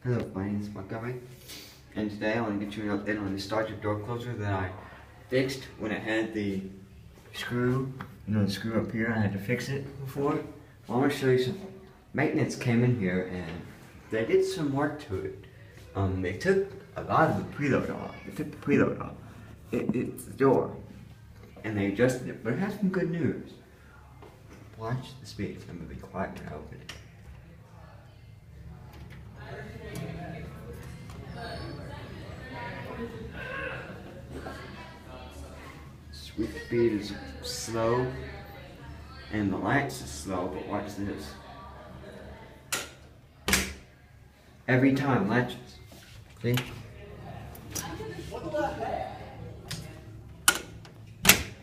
Hello, my name is Montgomery, and today I want to get you an update on the Sargent door closer that I fixed when it had the screw, the screw up here. I had to fix it before. Well, I want to show you some maintenance came in here and they did some work to it. They took a lot of the preload off. They took the preload off. It's the door, and they adjusted it, but it has some good news. Watch the speed. I'm gonna be quiet when I open it. Sweep speed is slow, and the latch is slow, but watch this. Every time latches. See?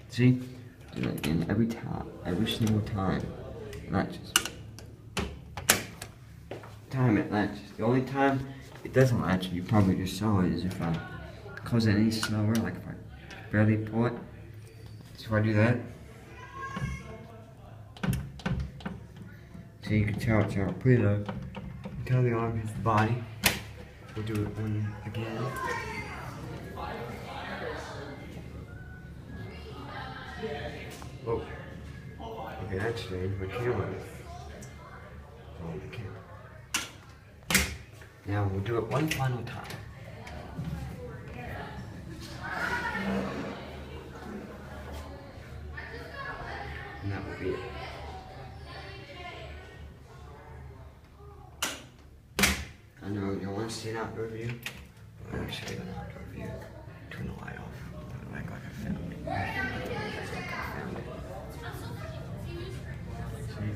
See? And every time, every single time, it latches. Time it latches. The only time it doesn't latch, and you probably just saw it, is if I close it any slower, like if I barely pull it. So if I do that, so you can tell it's our preload. Until the arm hits the body. We'll do it one again. Whoa. Okay, that's strange. My camera is on the camera. Now we'll do it one final time. And that will be it. I know you don't want to see an outdoor view, but I'll show you an outdoor view. Turn the light off. Put it back like I found it. See?